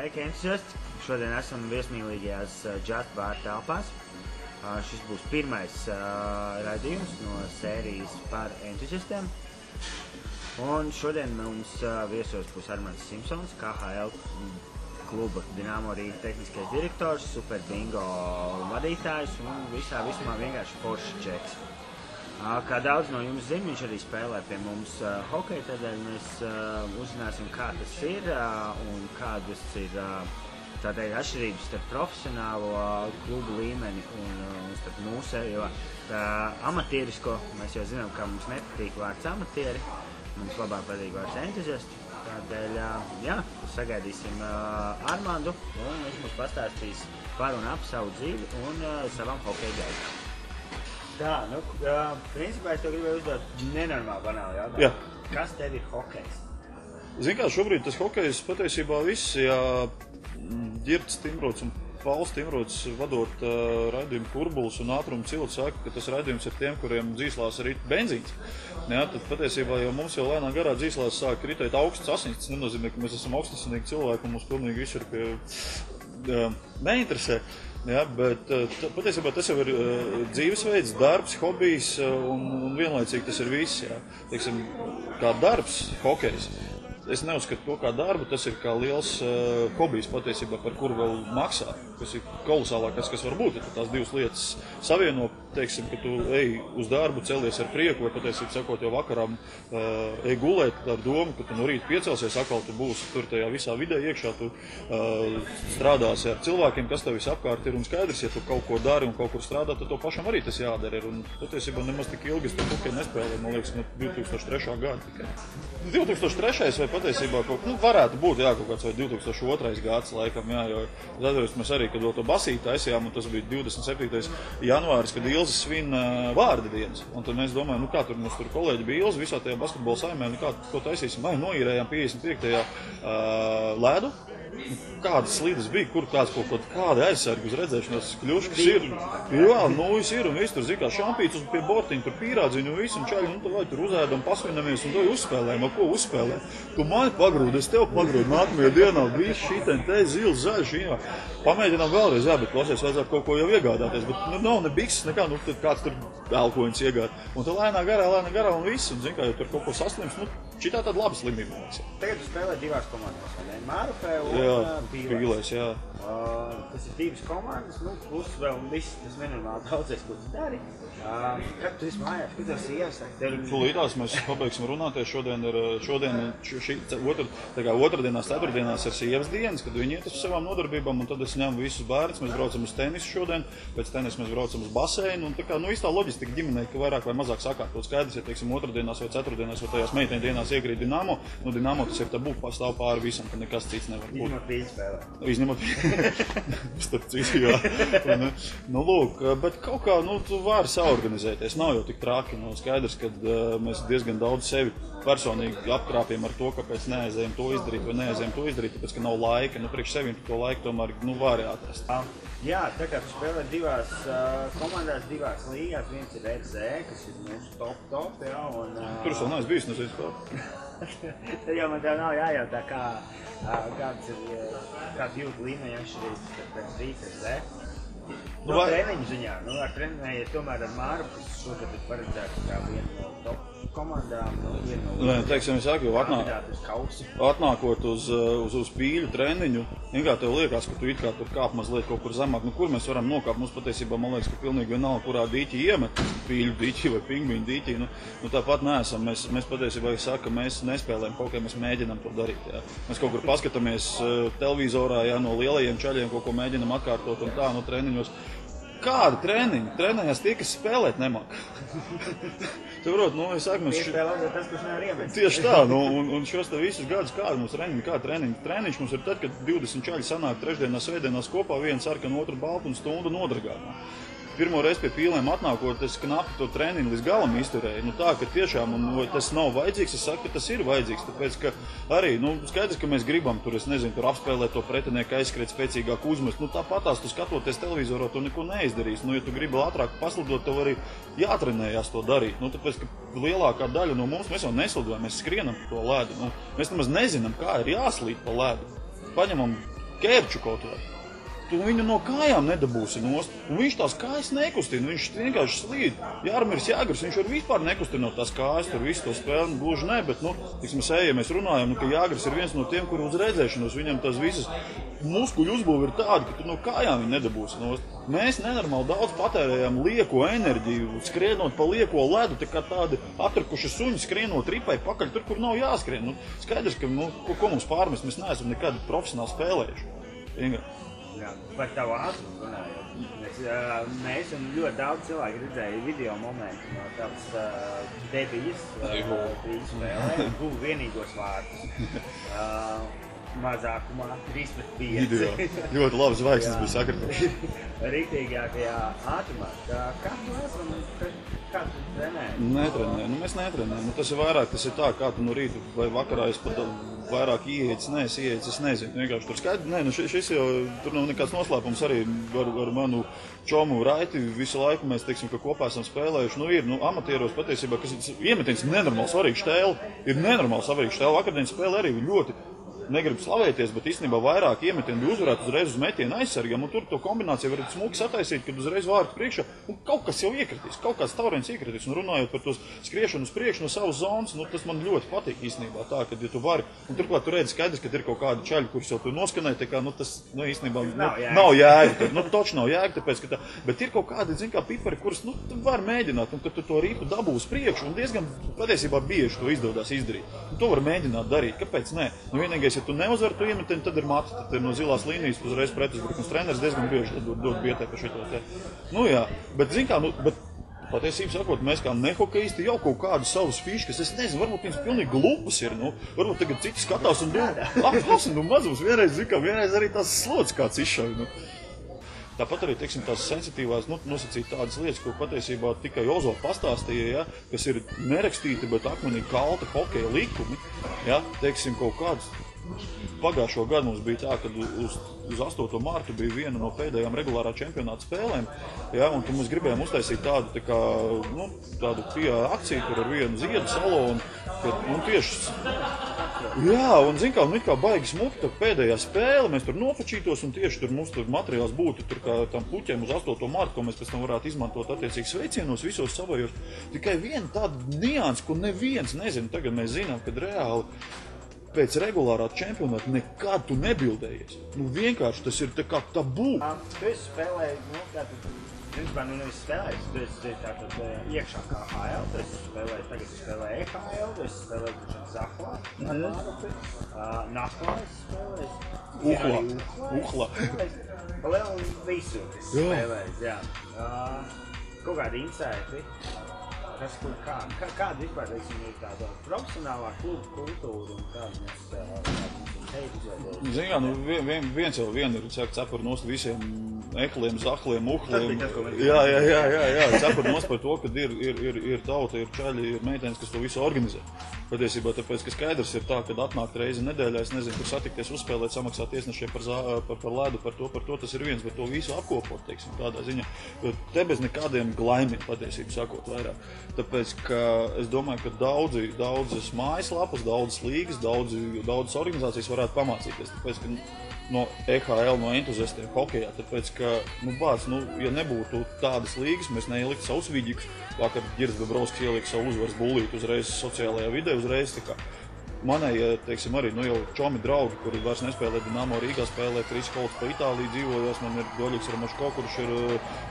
Sveiki, entuziasti! Šodien esam viesmīlīgajās Just Bar telpās. Šis būs pirmais raidījums no sērijas par entuziastiem. Un šodien mums viesos būs Armands Simpsons, KHL kluba Dinamo Rīga tehniskais direktors, Super Bingo vadītājs un visumā vienkārši foršs čeks. Kā daudz no jums zina, viņš arī spēlē pie mums hokeju, tādēļ mēs uzzināsim, kā tas ir un kādas ir tādēļ atšķirības starp profesionālo klubu līmeni un starp mūsu, jo amatierisko, mēs jau zinām, ka mums nepatīk vārds amatieri, mums labāk patīk vārds entuziasti. Tādēļ, sagaidīsim Armandu, un viņš mums pastāstīs par un ap savu dzīvi un savam hokeju gaitām. Tā, principā es tev gribēju uzdot nenormāli banāli jautājumu. Jā. Kas tev ir hokejs? Zini kā, šobrīd tas hokejs patiesībā viss, Ģirds Timrots un Pauls Timrots vadot raidījumu Kurbuls un Ātrumu cilts saka, ka tas raidījums ir tiem, kuriem dzīslās rit benzīns. Tad patiesībā jau mums jau lēnā garā dzīslās sāk ritēt augsts asins. Tas nenozīmē, ka mēs esam augstasinīgi cilvēki un mums pilnīgi viss ir neinteresē. Bet patiesībā tas jau ir dzīvesveids, darbs, hobijs un vienlaicīgi tas ir viss. Teiksim, kā darbs, hokejs. Es neuzskatu to kā darbu, tas ir kā liels hobijs patiesībā, par kuru vēl maksā, kas ir kolosālākais, kas var būt. Ja tās divas lietas savieno, teiksim, ka tu ej uz darbu, celies ar prieku, vai patiesībā sakot jau vakaram ej gulēt ar domu, ka tu no rīta piecelsies, atkal tu būsi tur tajā visā vidē iekšā, tu strādāsi ar cilvēkiem, kas tev visapkārt ir un skaidrs, ja tu kaut ko dari un kaut kur strādā, tad to pašam arī tas jādara ir. Un patiesībā nemaz tik ilgi es to hokeju nespēlēju, man liekas, no 2003. gada tikai. 2003. vai patiesībā varētu būt kaut kāds vai 2002. gads laikam, jo atceros mēs arī, kad vēl to basīti taisījām, un tas bija 27. janvāris, kad Ilze svin vārda dienas. Un tad mēs domājam, kā tur mums tur kolēģi bija Ilze visā tajā basketbola saimē, kā to taisīsim, noīrējām 55. ledu. Kādas slīdes bija, kur kāda aizsargi uz redzēšanos kļuškas ir. Jā, viss ir un viss tur zina kā šampīts pie bortiņa, tur pīrādziņu un visu un čaļi, vai tur uzēdam, pasvinamies un to uzspēlējam, ko uzspēlējam. Tu mani pagrūdi, es tev pagrūdi, nākamajā dienā viss šitien, te zils, zaļš, jā. Pamēģinām vēlreiz, bet klausies, vajadzētu kaut ko jau iegādāties, bet nav ne bikses, nekā, tad kāds tur elkoņus iegād. Un tad lēnā garā un viss, un zin kā, ja tur kaut ko saslims, šitā tāda laba slimība. Tagad tu spēlē divās komandās, vai ne? Mārupē un Pīlēs, jā. Tas ir divas komandas, plus vēl viss tas nenormāli daudzais, ko tu dari. Kad tu esi mājās, kad tev sievas? Līdās mēs pabeigsim runāties. Šodien otrdienās, ceturtdienās ir sievas dienas, kad viņi iet uz savām nodarbībām, un tad es ņemu visus bērnus, mēs braucam uz tenisu šodien, pēc tenisa mēs braucam uz baseinu, un tā kā, viss tā loģistika ģimenei, ka vairāk vai mazāk sakārtot skaidrs, ja, teiksim, otrdienās vai ceturtdienās vai tajās meiteņu dienās iekrīt Dinamo, Dinamo tas ir tabū, pastāv pāri visam, ka nekas cits nevar būt. Izņemot pīļu spēlē. Izņemot starp citu, jā. Lūk, bet kaut kā, tu vari saorganizēties, nav jau tik traki, skaidrs, ka mēs diezgan daudz sevi personīgi apkrāpjam ar to, kāpēc neaizējam to izdarīt vai neaizējam to izdarīt, tāpēc, ka nav laika, priekš sevim to laiku tomēr, vari atrast. Jā, tā kā tu spēlē divās komandās, divās līgās, viens ir RZ, kas ir mūsu top, jā, un... Tur es vēl neesmu bijis, nezinu spēlē. Tad jau man tev nav jājautā, kāds ir, kāds jūtu līmeņa atšķirības pēc Rīgas RZ. Treniņu ziņā, ar trenējies tomēr ar Māru, kas šogad ir paredzēts kā viena no top komandām, teiksim, es saku, atnākot uz pīļu treniņu, kā tev liekas, ka tu it kā tur kāp mazliet kaut kur zemāk, kur mēs varam nokāpt, mums patiesībā, man liekas, ka pilnīgi vienalga, kurā dīķi iemet, pīļu dīķi vai pingviņu dīķi, tāpat neesam, mēs patiesībā, ka mēs nespēlējam kaut kā, mēs mēģinam to darīt, jā. Mēs kaut kur paskatāmies televizorā, jā, no lielajiem čaļiem kaut ko mēģinam atkārtot un tā, no treniņos. Kāda treniņa? Trenējās tie, kas spēlēt nemāk. Es saku, mēs... tas, kurš nevar iemest. Tieši tā, un šos te visus gadus kāda mums treniņa? Treniņš mums ir tad, kad 20 čaļi sanāk trešdienās, svētdienās kopā, vienu sarkanu, otru baltu un stundu nodragāt. Pirmo reizi pie pīlēm atnākot, es knapi to treniņu līdz galam izturēju. Tā, ka tiešām, vai tas nav vajadzīgs, es saku, ka tas ir vajadzīgs, tāpēc, ka arī, skaidrs, ka mēs gribam tur, tur apspēlēt to pretinieku, aizskriet spēcīgāk uzmest. Tāpatās, tu skatoties televizorā, tu neko neizdarīsi. Ja tu gribi ātrāk paslidot, tev arī jātrenējās to darīt. Tāpēc, ka lielākā daļa no mums, mēs jau neslidojam, mēs skrienam pa to ledu. Mēs nemaz nezinām, kā ir jāslīd pa ledu. Paņemam ķērču kaut vai. Tu viņu no kājām nedabūsi nost, un viņš tās kājas nekustina, viņš vienkārši slīd. Jarmirs Jāgurs, viņš var vispār nekustinot tās kājas, tur visu to spēli, gluži ne, bet, ja mēs runājam, ka Jāgurs ir viens no tiem, kuri uz redzēšanos, viņam tās visas muskuļu uzbūve ir tāda, ka tu no kājām viņu nedabūsi nost. Mēs nenormāli daudz patērējām lieko enerģiju, skrienot pa lieko ledu, tā kā tādi atrukuši suņi skrienot ripai pakaļ tur, kur nav jāskrien. Skaidrs, ka, ko mums pārmest, mēs neesam nekad profesionāli spēlējuši. Inga. Jā, par tavu ātrumu runājot. Mēs un ļoti daudz cilvēku redzēja video momentu no tavas debijas trīs spēlē, guva vienīgos vārdus. Mazākumā 3-5. Ļoti labi zvaigznes bija sakrituši. Rīktīgākajā ātrumā. Kā tu esam? Kā tu trenēji? Netrenēju. Mēs netrenējam. Tas ir vairāk, tas ir tā, kā tu no rīta vai vakarā es pat vairāk ieejas, es nezinu. Vienkārši tur skaidri. Šis jau, tur nav nekāds noslēpums arī ar manu čomu Raiti. Visu laiku mēs, teiksim, ka kopā esam spēlējuši. Ir, amatieros patiesībā, kas iemetiens nenormāli svarīga štēle. Ir nenormāli svarīga štēle. Vakardienas spēle arī ļoti negribu slavēties, bet īstenībā vairāk iemetieni bija uzvarēt uzreiz uz metienu aizsargam, un tur to kombināciju var smuki sataisīt, kad uzreiz vārtu priekšā, un kaut kas jau iekritīs, kaut kāds tauriens iekritīs, un runājot par tos skriešanu uz priekšu no savas zonas, tas man ļoti patīk īstenībā tā, kad ja tu vari, un turklāt tu redzi skaidrs, ka ir kaut kādi čaļi, kurus jau tu noskanēji, tā kā, tas, īstenībā, nav jēga, toči nav jēga, tāpēc, ka tā, bet ir kaut kādi, zin kā pipari, kurus, tu vari mēģināt, un kad tu to rītu dabū uz priekšu, un diezgan patiesībā bieži to izdodās izdarīt, un to var mēģināt darīt, kāpēc ne? Ja tu neuzvari, tu iemetieni, tad ir mati, tad ir no zilās līnijas uzreiz pretuzbrukums treneris diezgan bieži dod bietē par šito te. Bet zin kā, bet patiesībā sakot, mēs kā nehokeisti jau kaut kādu savus fiškas, es nezinu, varbūt viņas pilnīgi glupas ir, varbūt tagad citi skatās un mazums, vienreiz arī tās slots kāds izšauj, Tāpat arī, teiksim, tās sensitīvās, nosacīt tādas lietas, ko patiesībā tikai Ozo pastāstīja, kas ir nerakstīti, bet akmenī kalta hokeja likumi, teiksim, kaut kāds. Pagājušo gadu mums bija tā, ka uz 8. martu bija viena no pēdējām regulārā čempionāta spēlēm, un tur mēs gribējām uztaisīt tādu akciju, kur ar vienu ziedu salonu, un tieši, un zin kā, baigi smuki, tad pēdējā spēle, mēs tur nofočītos, un tieši tur mums tur materiāls būtu tur kā tam puķiem uz 8. martu, ko mēs pēc tam varētu izmantot attiecīgi sveicienos visos savajos. Tikai viena tāda nianse, ko neviens nezina, tagad mēs zinām, kad reāli pēc regulārā čempionāta nekad tu nebildējies. Vienkārši tas ir tā kā tabū. Tu esi spēlējis, principā, nevis spēlējis, tu esi tātad iekšā kā AHL, tu esi spēlējis, tagad tu spēlēji EHL, tu esi spēlējis Zahlā, Nahlā esi spēlējis. Uhla. Lielu visu esi spēlējis, jā. Kaut kādi insighti. Kāda vispār, teiksim, ir tāda profesionālā kluba kultūra un kāda mēs šeit izveidojas? Zin kā, viens jau ir cepur nost visiem ekliem, zahliem, uhliem. Jā, cepur nost par to, ka ir tauta, ir čaļi, ir meitenes, kas to visu organizē. Patiesībā, tāpēc, ka skaidrs ir tā, kad atnākt reizi nedēļā, es nezinu, kur satikties, uzspēlēt, samaksāt tiesnešiem par ledu, par to, tas ir viens, bet to visu apkopot, teiksim, tādā ziņā. Te bez nekādiem glaimiem, patiesībā sakot vairāk. Tāpēc, ka es domāju, ka daudzas mājaslapas, daudzas līgas, daudzas organizācijas varētu pamācīties. Tāpēc, ka no EHL, no entuziastiem hokejā, tāpēc, ka, ja nebūtu tādas līgas, mēs neieliktu savus viģikus. Vakar Ģirs Bebrovskis ielika savu uzvaras bullīti uzreiz sociālajā vidē, uzreiz tā kā. Manēji, teiksim, arī jau čomi draugi, kuri vairs nespēlē Dinamo Rīgā, spēlē Kris Holts pa Itāliju dzīvojos, man ir Doļiks Ramaško, kurš ir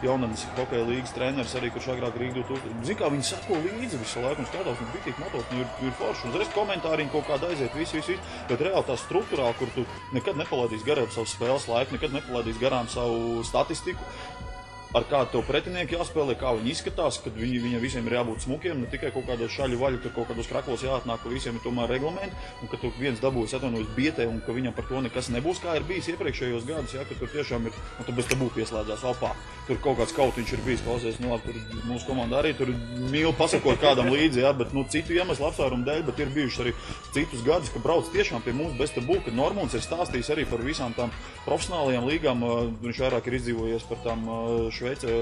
jaunanis hokeja līgas treneris, arī kurš agrāk Rīga 2000. Zin kā, viņi sako līdzi visu laiku un skatās, un bitīgi motot, ir forši, un uzreiz komentāriņi kaut kāda aiziet, visu, bet reāli tā struktūrā, kur tu nekad nepalaidīs garām savu spēles laiku, nekad nepalaidīs garām savu statistiku, ar kādu tev pretinieki jāspēlē, kā viņi izskatās, kad viņiem visiem ir jābūt smukiem, ne tikai kaut kādos šaļu vaļu, ka kaut kādos kraklos jāatnāk, ka visiem ir tomēr reglamenti, un ka tu viens dabūjas atvainojas bietē, un ka viņam par to nekas nebūs, kā ir bijis iepriekšējos gadus, ka tur tiešām ir, un tu bez tabū pieslēdzās opā. Tur kaut kāds kautiņš ir bijis, klausies, tur mūsu komanda arī tur mīl pasakot kādam līdzi, bet citu iemeslu apsvērumu dēļ, bet ir bijuši arī citus gadus, ka brauc tiešām pie mums bez tabū, kad Normons ir stāstījis arī par visām tām profesionālajām līgām, viņš vairāk ir izdzīvojies par tām Šveice,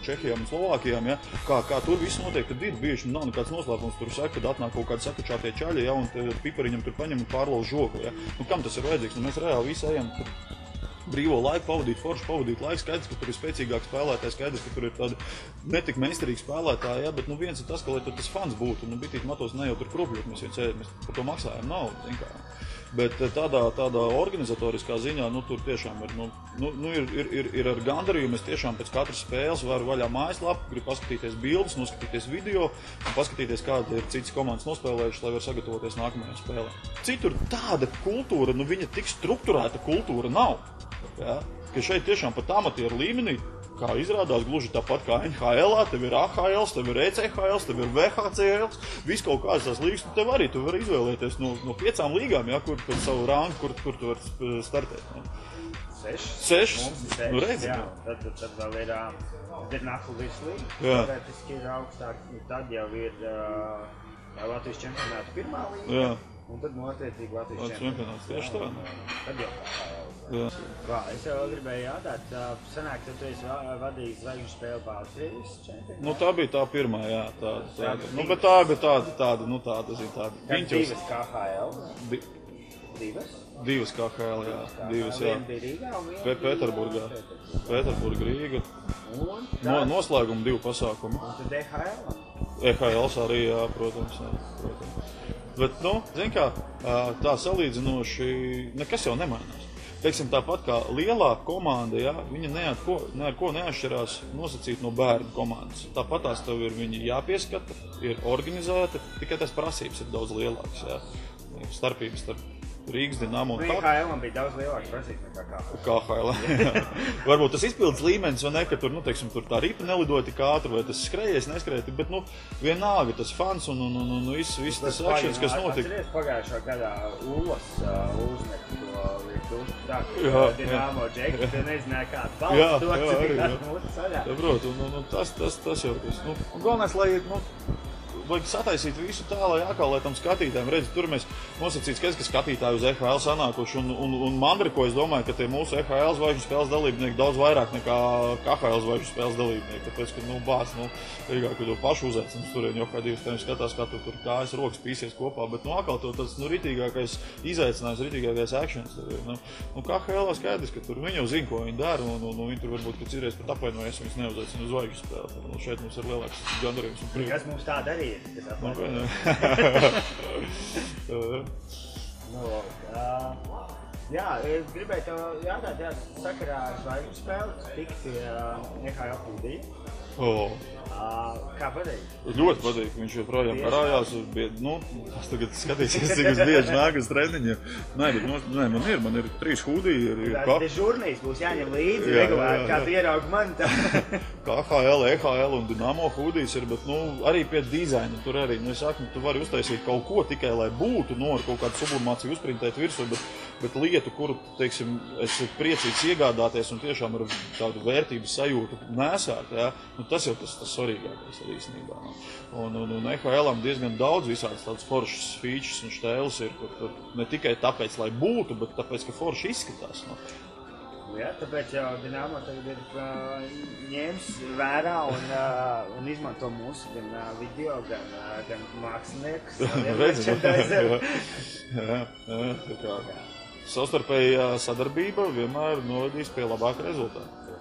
Čehijām un Slovākijām, kā tur viss notiek, kad ir bijuši, nav nekāds noslēpums, tur saka, kad atnāk kaut kādi sakačātie čaļi, un pipariņam tur paņem un pārlauž žogu, Kam tas ir vajadzīgs? Mēs reāli visi ejam brīvo laiku pavadīt, forši pavadīt laiku, skaidrs, ka tur ir spēcīgāk spēlētāji, skaidrs, ka tur ir tādi netik meistarīgi spēlētāji, ja, bet viens ir tas, ka, lai tur tas fans būtu, bitīt matos ne jau tur krupļot, mēs par to maksājam naudu, zin kā. Bet tādā organizatoriskā ziņā, tur tiešām ir ar gandarījumu, es tiešām pēc katras spēles varu vaļā mājaslapu, gribu paskatīties bildes, noskatīties video un paskatīties, kāda ir citas komandas nospēlējušas, lai var sagatavoties nākamajā spēlē. Citur tāda kultūra, viņa tik strukturēta kultūra nav. Ja? Ka šeit tiešām pat amatieru līmenī, kā izrādās, gluži tāpat kā NHL, tev ir AHL, tev ir ECHL, tev ir VHCL, viss kaut kādas tās līgas, tev arī tu vari izvēlēties no 5 līgām, ja, kur pēc savu rangu, kur tu vari startēt. Ja. 6? Nu redzi. Jā, tad vēl ir Naklu virslīga, teorētiski ir augstāk, tad jau ir Latvijas čempionāta pirmā līga. Jā. Un tad notiecīgi Latvijas čempionāts. Tieši tā. Tad jau kā. Es jau gribēju jautāt, sanāk, ka tu esi vadījis zvaigžņu spēli Baltkrievijas čempionātā? Tā bija tā pirmā, jā, tāda. Bet tā bija tāda, zin, tāda. Divas KHL? Divas KHL, jā. Divas, jā. Viena bija Rīgā un viena Pēterburgā. Pēterburga, Rīga. Noslēguma 2 pasākumi. Un tad EHL? EHL arī, jā, protams. Bet, zin kā, tā salīdzinoši nekas jau nemainās. Teiksim, tāpat kā lielā komanda, ja, viņa ne ar ko neatšķirās nosacīt no bērnu komandas. Tāpat tās tev ir viņi jāpieskata, ir organizēta, tikai tās prasības ir daudz lielākas. Ja. Starpības starp Rīgas Dinamo un KHL bija daudz lielāks prasības nekā KHL. Varbūt tas izpildes līmenis, vai ne, ka tur, teiksim, tur tā ripa nelidoja tik ātri, vai tas skrējies, neskrēja, bet, vienalga tas fans un viss tas akšens, kas notika. Atceries pagājušā gadā Ulas uzmet to Dinamo džeku, tu nezināji kādu balstu, to bija mūsu saļā. Jā, protams, tas jau tas. Galvenais, lai vajag sataisīt visu tā, lai atkal, lai tam skatītājiem redz, tur mēs nosacīt skaidrs, ka skatītāji uz EHL sanākuši un mandriko, es domāju, ka tie mūsu EHL zvaigžņu spēles dalībnieki daudz vairāk nekā KHL zvaigžņu spēles dalībnieki, tāpēc, ka, Rīgā, kad to pašu uzaicinu turien, jo kā divas tēmas skatās, kā tur kājas rokas pīsies kopā, bet, atkal tas, ritīgākais izaicinājums, ritīgākais actions tur ir, KHL skaidrs, ka tur viņi jau zina, ko viņi dara, un viņi tur varbūt, ka citreiz pat apvainojas, viņus neuzaicina uz zvaigžņu spēli, šeit mums ir lielāks gandarījums un prieks. Kas mums tā darīja? Jā, es gribēju tev jautāt, sakarā ar zvaigžņu spēli, tik pie EHL Hudī. Kā patīk? Ļoti patīk, viņš joprojām karājās. Es tagad skatīsies, cik es bieži nāk uz treniņiem. Man ir 3 hudī. Te žurnīs būs jāņem līdzi regulāri, kā tu ieraugi mani. KHL, EHL un Dinamo hudīs ir, bet arī pie dizaina. Tur arī, es saku, tu vari uztaisīt kaut ko tikai, lai būtu, ar kaut kādu sublimāciju uzprintēt virsū, bet lietu, kuru, teiksim, es priecīgs iegādāties un tiešām ar tādu vērtības sajūtu nesāt, ja, tas jau tas svarīgākais arī īstenībā. Un EHL-am diezgan daudz visādas tādas foršas features un štēles ir, kur ne tikai tāpēc, lai būtu, bet tāpēc, ka forši izskatās. Jā, tāpēc jau Dinamo tagad ir ņēmis vērā un izmanto mūsu gan video, gan māksliniekus. Jā. Savstarpējā sadarbība vienmēr novadīs pie labāka rezultāta.